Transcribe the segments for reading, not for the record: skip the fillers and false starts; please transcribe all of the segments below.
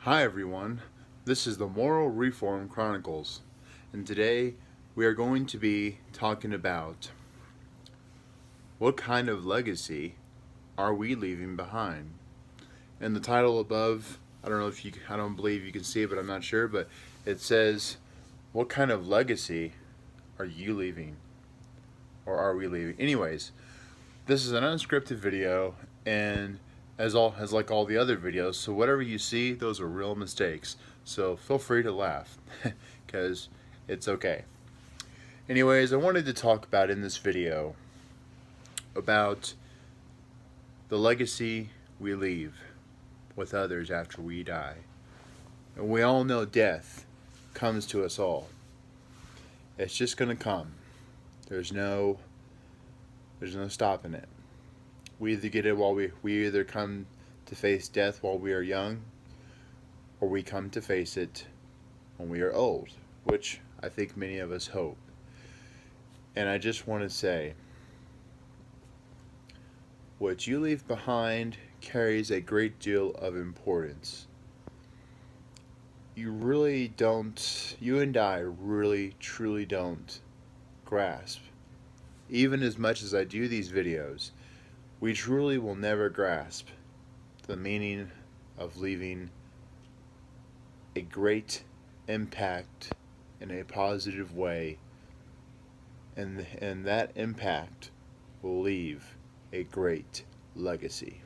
Hi everyone, this is the Moral Reform Chronicles, and today we are going to be talking about what kind of legacy are we leaving behind. And the title above, I don't believe you can see it, but I'm not sure, but it says, what kind of legacy are you leaving? Or are we leaving? Anyways, this is an unscripted video, and as like all the other videos, so whatever you see, those are real mistakes. So feel free to laugh, because it's okay. Anyways, I wanted to talk about in this video about the legacy we leave with others after we die. And we all know death comes to us all. It's just gonna come. There's no stopping it. We either get it while we either come to face death while we are young, or we come to face it when we are old, which I think many of us hope. And I just want to say, what you leave behind carries a great deal of importance. You and I really, truly don't grasp. Even as much as I do these videos, we truly will never grasp the meaning of leaving a great impact in a positive way, and that impact will leave a great legacy.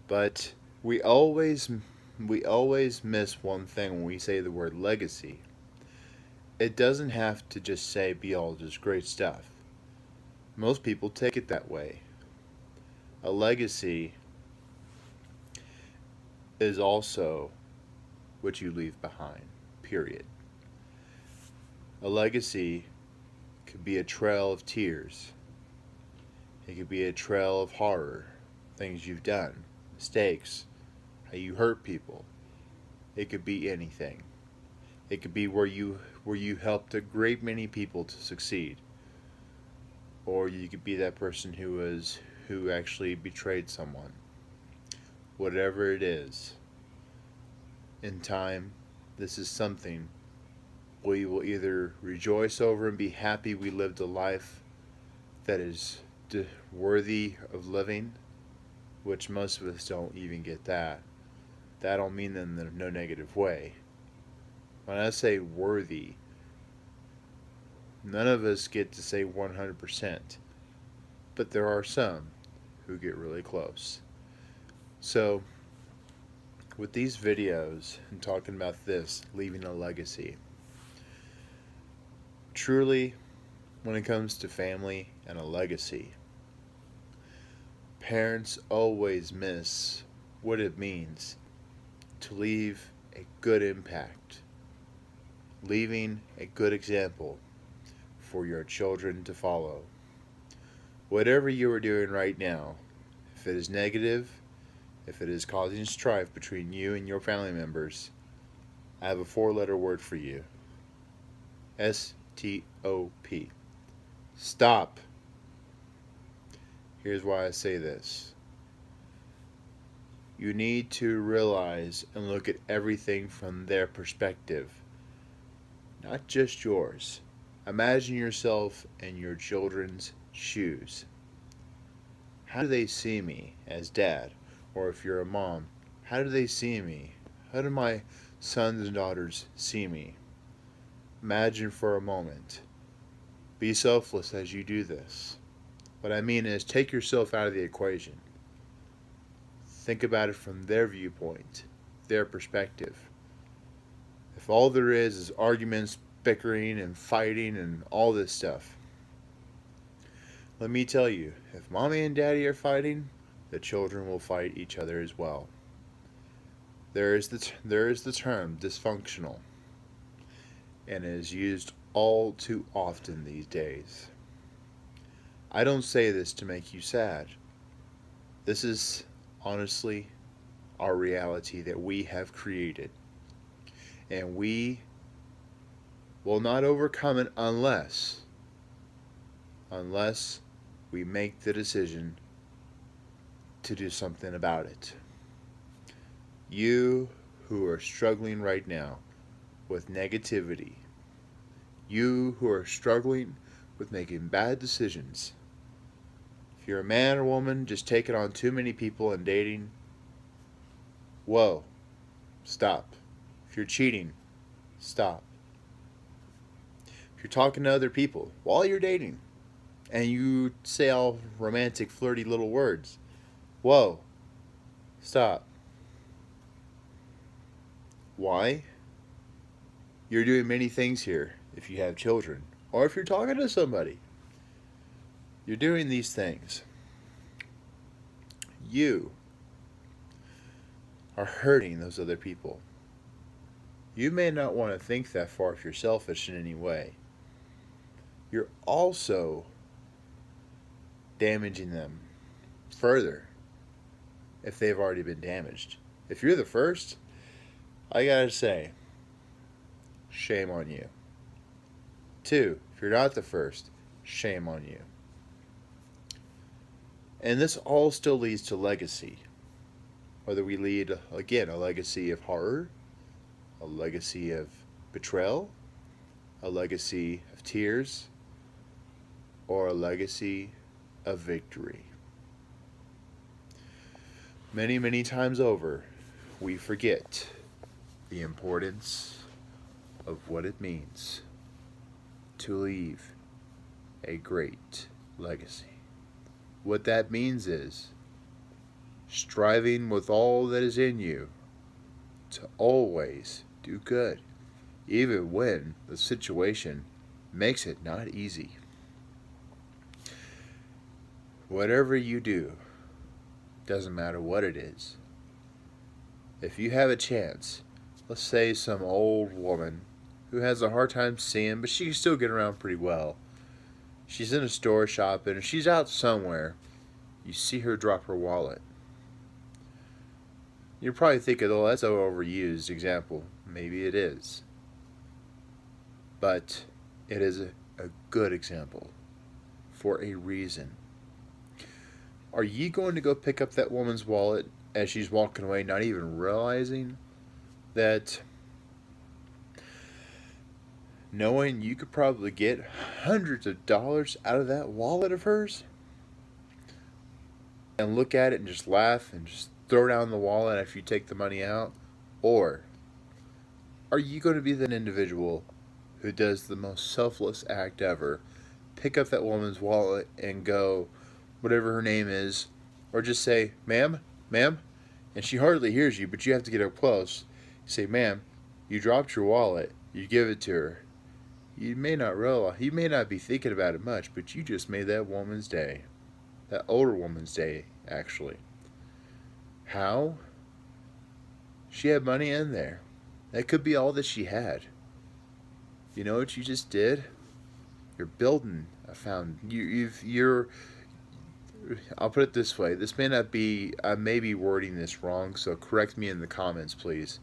But we always miss one thing when we say the word legacy. It doesn't have to just be all just great stuff. Most people take it that way. A legacy is also what you leave behind, period. A legacy could be a trail of tears. It could be a trail of horror, things you've done, mistakes, how you hurt people. It could be anything. It could be where you helped a great many people to succeed. Or you could be that person who actually betrayed someone. Whatever it is, in time, this is something we will either rejoice over and be happy we lived a life that is worthy of living, which most of us don't even get that. That don't mean that in no negative way. When I say worthy, none of us get to say 100%, but there are some who get really close. So, with these videos and talking about this, leaving a legacy, truly, when it comes to family and a legacy, parents always miss what it means to leave a good impact, leaving a good example for your children to follow. Whatever you are doing right now, if it is negative, if it is causing strife between you and your family members, I have a 4-letter word for you. STOP. Stop. Here's why I say this. You need to realize and look at everything from their perspective, not just yours. Imagine yourself in your children's shoes. How do they see me as dad? Or if you're a mom, how do they see me? How do my sons and daughters see me? Imagine for a moment. Be selfless as you do this. What I mean is, take yourself out of the equation. Think about it from their viewpoint, their perspective. If all there is arguments, bickering, and fighting, and all this stuff, let me tell you, if mommy and daddy are fighting, the children will fight each other as well. There is the term dysfunctional, and it is used all too often these days. I don't say this to make you sad. This is honestly our reality that we have created. And we will not overcome it unless we make the decision to do something about it. You who are struggling right now with negativity, you who are struggling with making bad decisions. If you're a man or woman just taking on too many people and dating, whoa, stop. If you're cheating, stop. If you're talking to other people while you're dating and you say all romantic, flirty little words, whoa, stop. Why? You're doing many things here if you have children or if you're talking to somebody. You're doing these things. You are hurting those other people. You may not want to think that far if you're selfish in any way. You're also damaging them further if they've already been damaged. If you're the first, I gotta say, shame on you. 2, if you're not the first, shame on you. And this all still leads to legacy. Whether we lead, again, a legacy of horror, a legacy of betrayal, a legacy of tears, or a legacy of victory. Many, many times over, we forget the importance of what it means to leave a great legacy. What that means is striving with all that is in you to always do good, even when the situation makes it not easy. Whatever you do, doesn't matter what it is. If you have a chance, let's say some old woman who has a hard time seeing, but she can still get around pretty well. She's in a store shopping, or she's out somewhere. You see her drop her wallet. You're probably thinking, oh, that's an overused example. Maybe it is. But it is a good example for a reason. Are you going to go pick up that woman's wallet as she's walking away, not even realizing that, knowing you could probably get hundreds of dollars out of that wallet of hers? And look at it and just laugh and just throw down the wallet after you take the money out? Or are you going to be that individual who does the most selfless act ever, pick up that woman's wallet and go, whatever her name is, or just say, ma'am, and she hardly hears you, but you have to get up close. You say, ma'am, you dropped your wallet. You give it to her. You may not realize, you may not be thinking about it much, but you just made that woman's day. That older woman's day, actually. How? She had money in there. That could be all that she had. You know what you just did? You're building a you're I'll put it this way. This may not be, I may be wording this wrong, so correct me in the comments, please.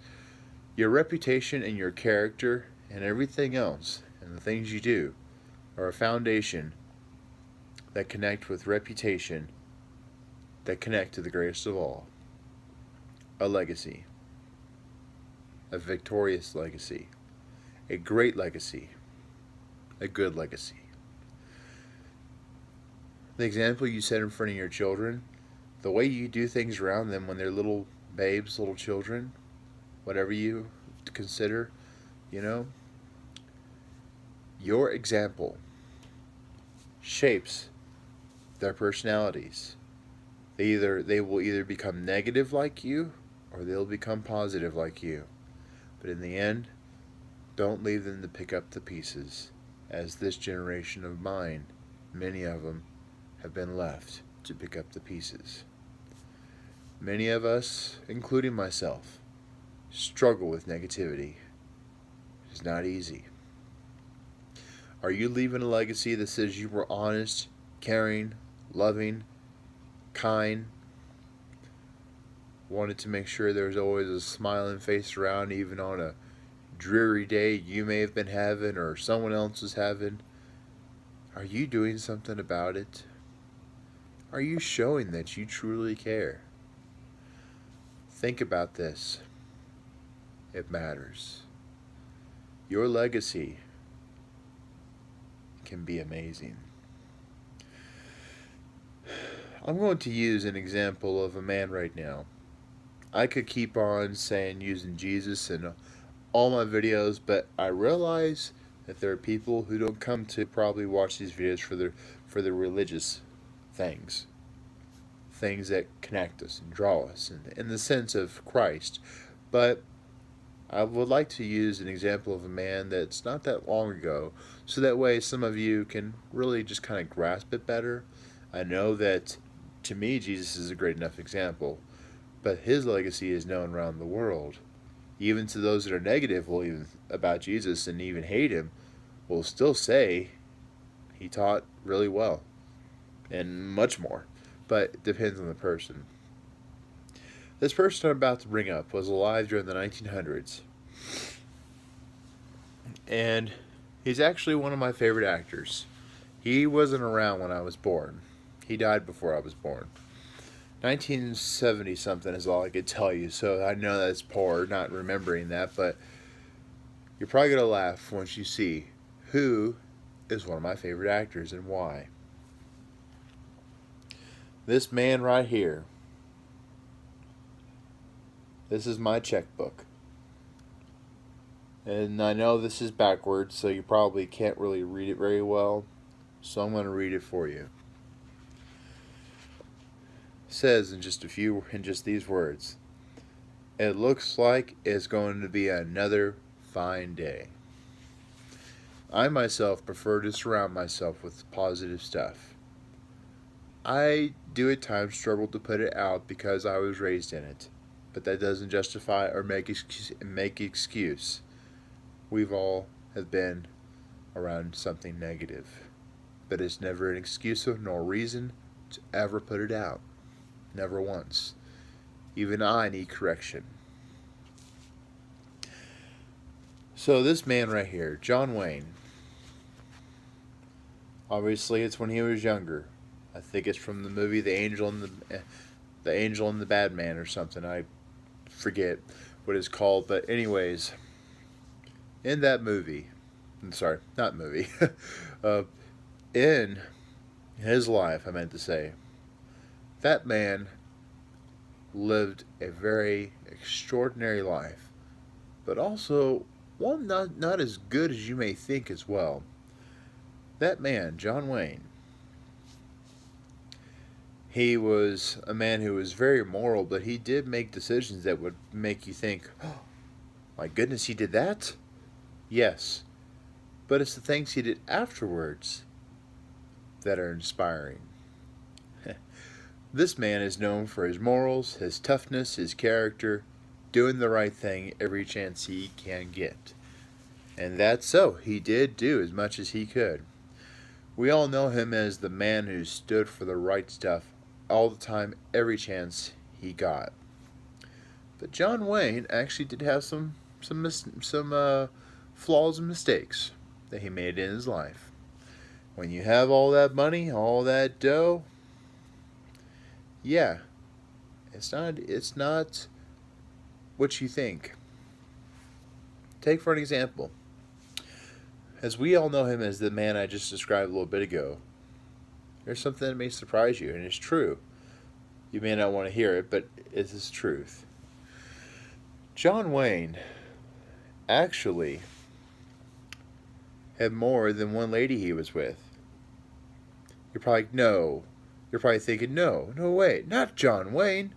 Your reputation and your character and everything else and the things you do are a foundation that connect with reputation, that connect to the greatest of all, a legacy, a victorious legacy, a great legacy, a good legacy. The example you set in front of your children, the way you do things around them when they're little babes, little children, whatever you consider, your example shapes their personalities. They will either become negative like you or they'll become positive like you. But in the end, don't leave them to pick up the pieces, as this generation of mine, many of them, have been left to pick up the pieces. Many of us, including myself, struggle with negativity. It's not easy. Are you leaving a legacy that says you were honest, caring, loving, kind, wanted to make sure there was always a smiling face around even on a dreary day you may have been having or someone else is having? Are you doing something about it? Are you showing that you truly care? Think about this. It matters. Your legacy can be amazing. I'm going to use an example of a man right now. I could keep on saying using Jesus in all my videos, but I realize that there are people who don't come to probably watch these videos for the religious things, things that connect us and draw us in the sense of Christ. But I would like to use an example of a man that's not that long ago, so that way some of you can really just kind of grasp it better. I know that to me Jesus is a great enough example, but his legacy is known around the world. Even to those that are negative even about Jesus and even hate him, will still say he taught really well and much more. But it depends on the person. This person I'm about to bring up was alive during the 1900s. And he's actually one of my favorite actors. He wasn't around when I was born. He died before I was born. 1970 something is all I could tell you, so I know that's poor not remembering that, but you're probably going to laugh once you see who is one of my favorite actors and why. This man right here. This is my checkbook. And I know this is backwards, so you probably can't really read it very well, so I'm going to read it for you. It says in just these words, it looks like it's going to be another fine day. I myself prefer to surround myself with positive stuff. I do at times struggle to put it out because I was raised in it, but that doesn't justify or make excuse. We've all have been around something negative, but it's never an excuse nor reason to ever put it out. Never once. Even I need correction. So this man right here, John Wayne, obviously it's when he was younger. I think it's from the movie The Angel and the Bad Man or something. I forget what it's called, but anyways, in that movie, sorry, not movie, in his life, I meant to say, that man lived a very extraordinary life, but also one not as good as you may think as well. That man, John Wayne, he was a man who was very moral, but he did make decisions that would make you think, oh, my goodness, he did that? Yes, but it's the things he did afterwards that are inspiring. This man is known for his morals, his toughness, his character, doing the right thing every chance he can get. And that's so. He did do as much as he could. We all know him as the man who stood for the right stuff all the time, every chance he got. But John Wayne actually did have some flaws and mistakes that he made in his life. When you have all that money, all that dough, yeah, it's not what you think. Take for an example, as we all know him as the man I just described a little bit ago, there's something that may surprise you, and it's true. You may not want to hear it, but it is truth. John Wayne actually had more than one lady he was with. You're probably no. You're probably thinking, no way, not John Wayne.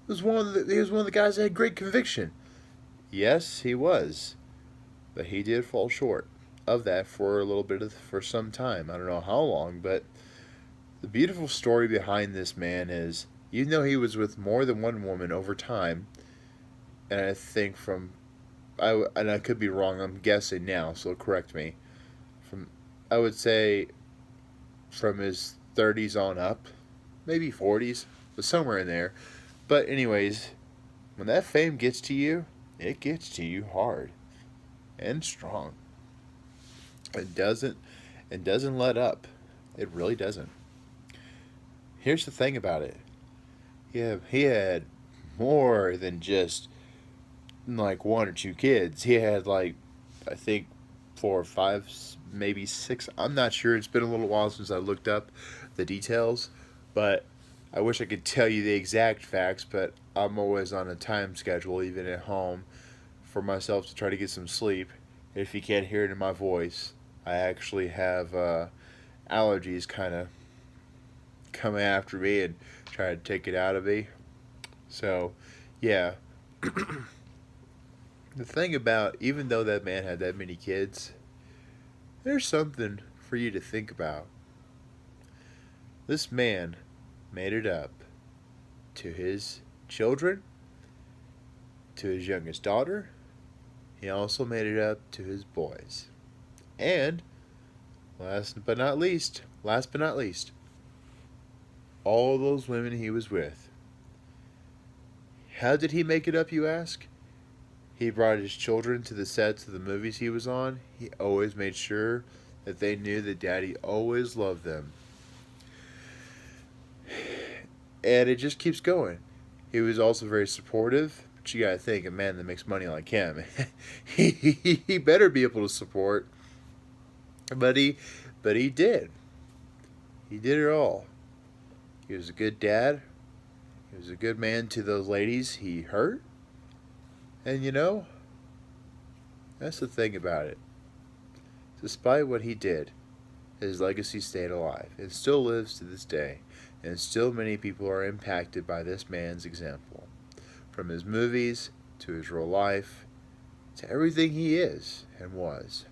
He was one of the guys that had great conviction. Yes, he was, but he did fall short of that for for some time. I don't know how long, but the beautiful story behind this man is, even though he was with more than one woman over time, and I think and I could be wrong, I'm guessing now, so correct me. I would say from his 30s on up, maybe 40s, but somewhere in there. But anyways, when that fame gets to you, it gets to you hard and strong. It doesn't let up. It really doesn't. Here's the thing about it. Yeah, he had more than just like one or two kids. He had like, I think, four or five, maybe six. I'm not sure. It's been a little while since I looked up the details, but I wish I could tell you the exact facts. But I'm always on a time schedule, even at home, for myself to try to get some sleep. If you can't hear it in my voice, I actually have allergies kind of coming after me and try to take it out of me. So, yeah. The thing about, even though that man had that many kids, there's something for you to think about. This man made it up to his children, to his youngest daughter. He also made it up to his boys. And last but not least, all those women he was with. How did he make it up, you ask? He brought his children to the sets of the movies he was on. He always made sure that they knew that Daddy always loved them. And it just keeps going. He was also very supportive. But you gotta think, a man that makes money like him, he better be able to support. But he did. He did it all. He was a good dad. He was a good man to those ladies he hurt. And that's the thing about it. Despite what he did, his legacy stayed alive and still lives to this day. And still many people are impacted by this man's example. From his movies, to his real life, to everything he is and was.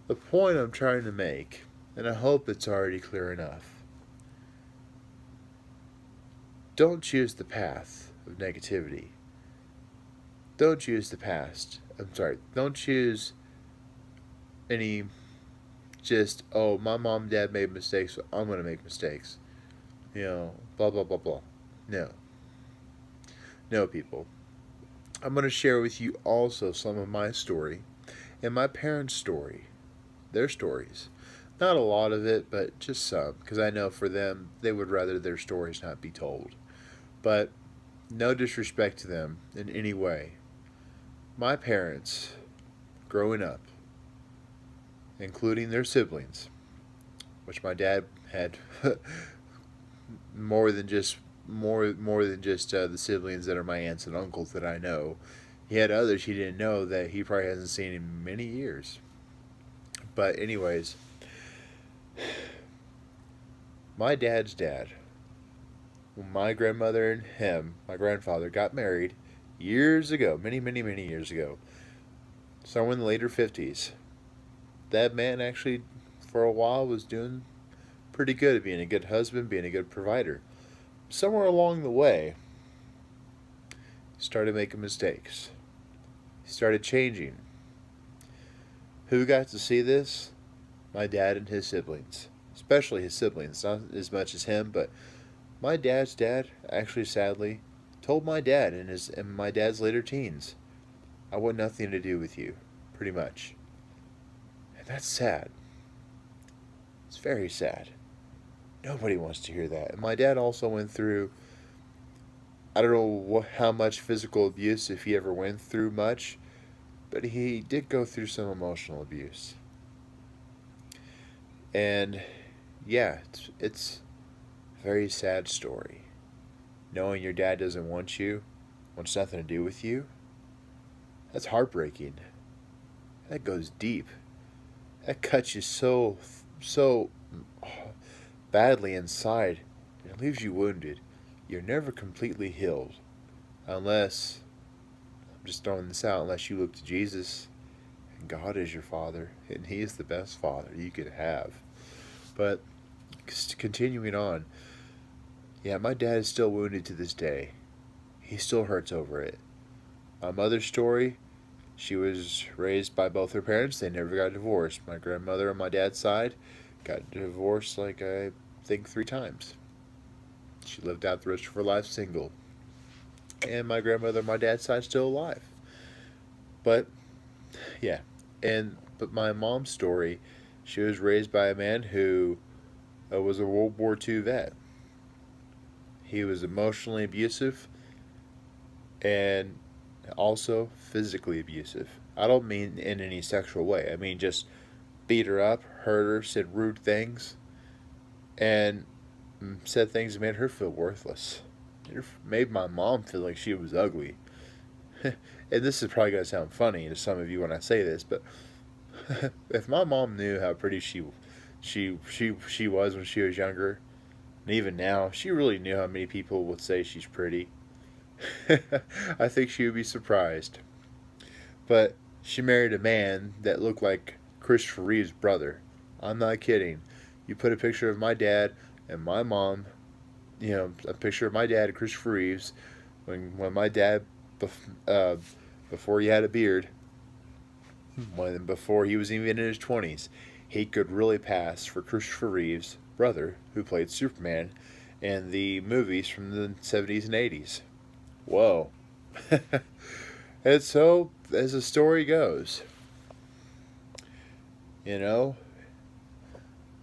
The point I'm trying to make, and I hope it's already clear enough, don't choose the path of negativity. Don't choose the past. Don't choose any oh, my mom and dad made mistakes, so I'm going to make mistakes. Blah, blah, blah, blah. No. No, people. I'm going to share with you also some of my story and my parents' story. Their stories. Not a lot of it, but just some. Because I know for them, they would rather their stories not be told. But no disrespect to them in any way. My parents, growing up, including their siblings, which my dad had more than just the siblings that are my aunts and uncles that I know. He had others he didn't know that he probably hasn't seen in many years. But anyways, my dad's dad, when my grandmother and my grandfather, got married years ago, many, many, many years ago, somewhere in the later 50s, that man actually, for a while, was doing pretty good at being a good husband, being a good provider. Somewhere along the way, he started making mistakes. He started changing. Who got to see this? My dad and his siblings. Especially his siblings, not as much as him, but my dad's dad actually sadly told my dad in my dad's later teens, I want nothing to do with you, pretty much. And that's sad. It's very sad. Nobody wants to hear that. And my dad also went through, I don't know how much physical abuse, if he ever went through much, but he did go through some emotional abuse. And yeah, it's a very sad story. Knowing your dad doesn't want you, wants nothing to do with you, that's heartbreaking. That goes deep. That cuts you so badly inside. It leaves you wounded. You're never completely healed. Unless, I'm just throwing this out, unless you look to Jesus. And God is your Father. And He is the best Father you could have. But, continuing on. Yeah, my dad is still wounded to this day. He still hurts over it. My mother's story, she was raised by both her parents. They never got divorced. My grandmother on my dad's side got divorced like I think 3 times. She lived out the rest of her life single. And my grandmother on my dad's side still alive. But, yeah. But my mom's story, she was raised by a man who was a World War II vet. He was emotionally abusive and also physically abusive. I don't mean in any sexual way. I mean just beat her up, hurt her, said rude things, and said things that made her feel worthless. It made my mom feel like she was ugly. And this is probably going to sound funny to some of you when I say this, but if my mom knew how pretty she was when she was younger, and even now, she really knew how many people would say she's pretty. I think she would be surprised. But she married a man that looked like Christopher Reeve's brother. I'm not kidding. You put a picture of my dad and my mom, a picture of my dad and Christopher Reeves when my dad, uh, before he had a beard, before he was even in his 20s, he could really pass for Christopher Reeve's brother, who played Superman in the movies from the 70s and 80s. Whoa. And so, as the story goes, you know,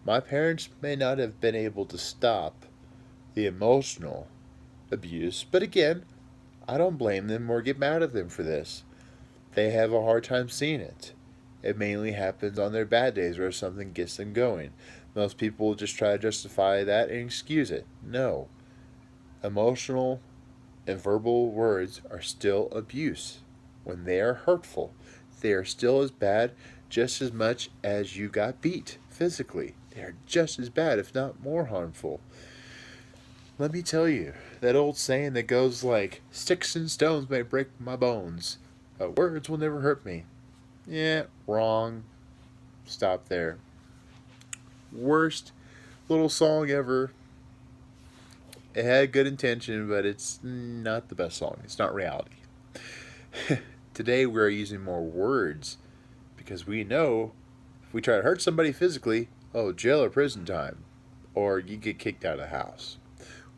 my parents may not have been able to stop the emotional abuse, but again, I don't blame them or get mad at them for this. They have a hard time seeing it. It mainly happens on their bad days where something gets them going. Most people just try to justify that and excuse it. No. Emotional and verbal words are still abuse. When they are hurtful, they are still as bad just as much as you got beat physically. They are just as bad, if not more harmful. Let me tell you, that old saying that goes like, sticks and stones may break my bones, but words will never hurt me. Yeah, wrong. Stop there. Worst little song ever. It had good intention, but it's not the best song. It's not reality. Today we're using more words because we know if we try to hurt somebody physically, oh, jail or prison time, or you get kicked out of the house,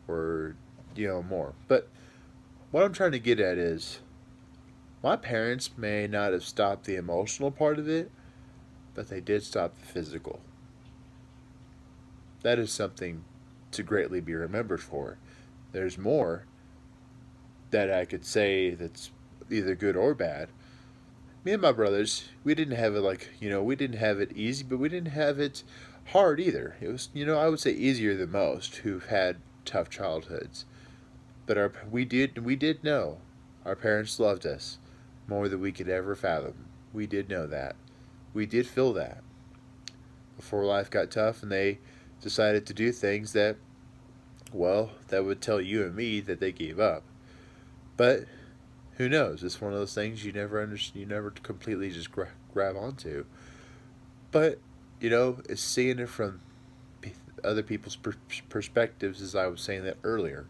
or more. But what I'm trying to get at is my parents may not have stopped the emotional part of it, but they did stop the physical. That is something to greatly be remembered for. There's more that I could say that's either good or bad. Me and my brothers, we didn't have it we didn't have it easy, but we didn't have it hard either. It was, I would say easier than most who've had tough childhoods. But we did know our parents loved us more than we could ever fathom. We did know that. We did feel that before life got tough and they decided to do things that, well, that would tell you and me that they gave up. But who knows? It's one of those things you never completely just grab onto. But it's seeing it from other people's perspectives, as I was saying that earlier.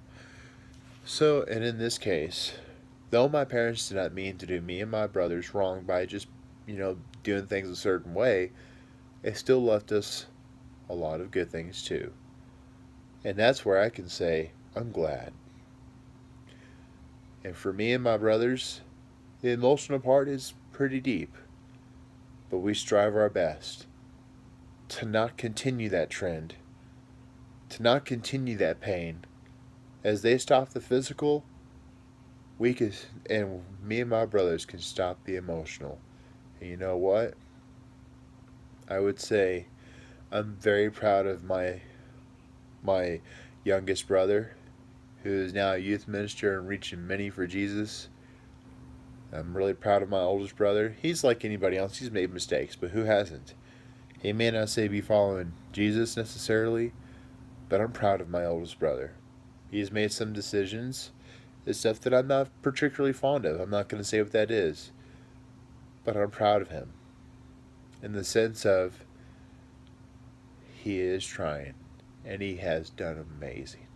So, and in this case, though my parents did not mean to do me and my brothers wrong by just doing things a certain way, it still left us a lot of good things too. And that's where I can say, I'm glad. And for me and my brothers, the emotional part is pretty deep. But we strive our best to not continue that trend, to not continue that pain. As they stop the physical, and me and my brothers can stop the emotional. And you know what? I would say I'm very proud of my youngest brother, who is now a youth minister and reaching many for Jesus. I'm really proud of my oldest brother. He's like anybody else. He's made mistakes, but who hasn't? He may not say be following Jesus necessarily, but I'm proud of my oldest brother. He's made some decisions. It's stuff that I'm not particularly fond of. I'm not going to say what that is. But I'm proud of him. In the sense of he is trying. And he has done amazing.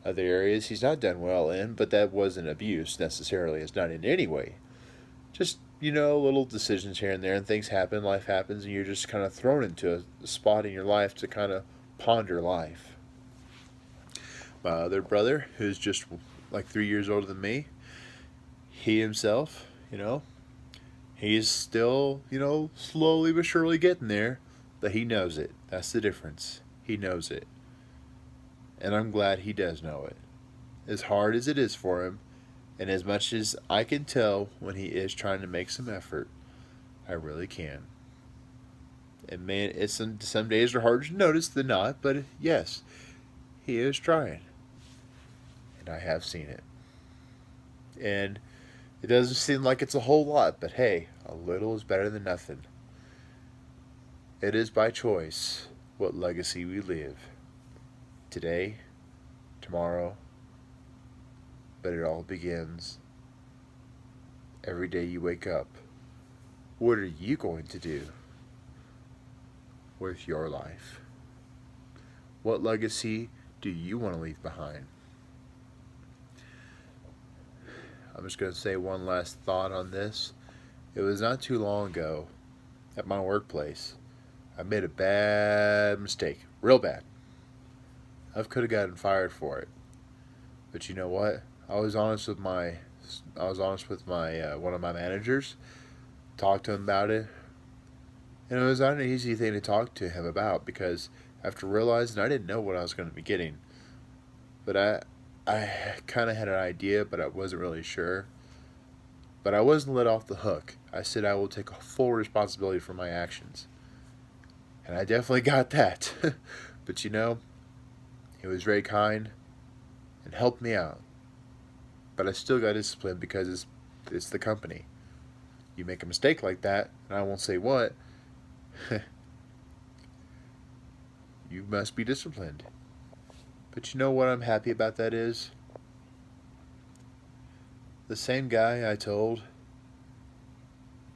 Other areas he's not done well in, but that wasn't abuse necessarily. It's not in any way. Just, little decisions here and there, and things happen, life happens, and you're just kind of thrown into a spot in your life to kind of ponder life. My other brother, who's just like 3 years older than me, he himself, he's still, slowly but surely getting there, but he knows it. That's the difference. He knows it. And I'm glad he does know it. As hard as it is for him, and as much as I can tell when he is trying to make some effort, I really can. And man, some days are harder to notice than not, but yes, he is trying. And I have seen it. And it doesn't seem like it's a whole lot, but hey, a little is better than nothing. It is by choice what legacy we live. Today, tomorrow, but it all begins every day you wake up. What are you going to do with your life? What legacy do you want to leave behind? I'm just going to say one last thought on this. It was not too long ago at my workplace. I made a bad mistake, real bad. I could have gotten fired for it. But you know what? I was honest with my one of my managers. Talked to him about it, and it was not an easy thing to talk to him about because after realizing I didn't know what I was going to be getting, but I kind of had an idea, but I wasn't really sure. But I wasn't let off the hook. I said I will take full responsibility for my actions, and I definitely got that. But you know, he was very kind and helped me out. But I still got disciplined because it's the company. You make a mistake like that, and I won't say what, you must be disciplined. But you know what I'm happy about that is? The same guy I told,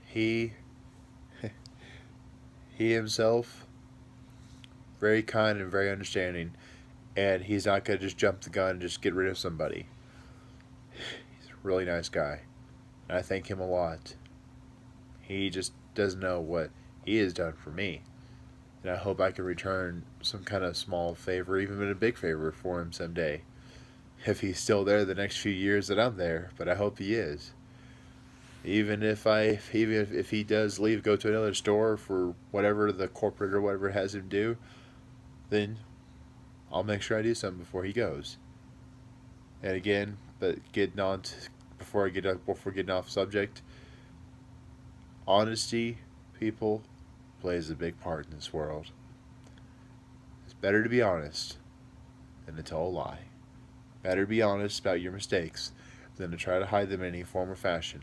he he himself, very kind and very understanding, and he's not going to just jump the gun and just get rid of somebody. He's a really nice guy, and I thank him a lot. He just doesn't know what he has done for me. And I hope I can return some kind of small favor, even a big favor for him someday. If he's still there the next few years that I'm there, but I hope he is. Even if he does leave, go to another store for whatever the corporate or whatever has him do, then I'll make sure I do something before he goes. And again, but getting on to, before getting off subject, honesty, people, plays a big part in this world. It's better to be honest than to tell a lie. Better be honest about your mistakes than to try to hide them in any form or fashion.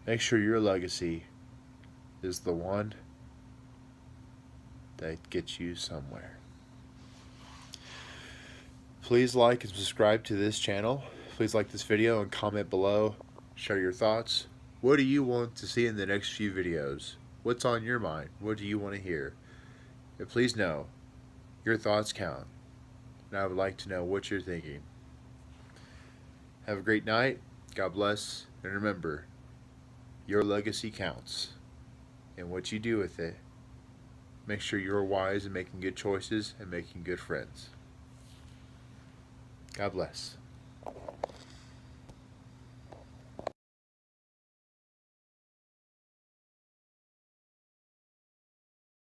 Make sure your legacy is the one that gets you somewhere. Please like and subscribe to this channel. Please like this video and comment below. Share your thoughts. What do you want to see in the next few videos? What's on your mind? What do you want to hear? And please know, your thoughts count. And I would like to know what you're thinking. Have a great night. God bless. And remember, your legacy counts. And what you do with it, make sure you're wise in making good choices and making good friends. God bless.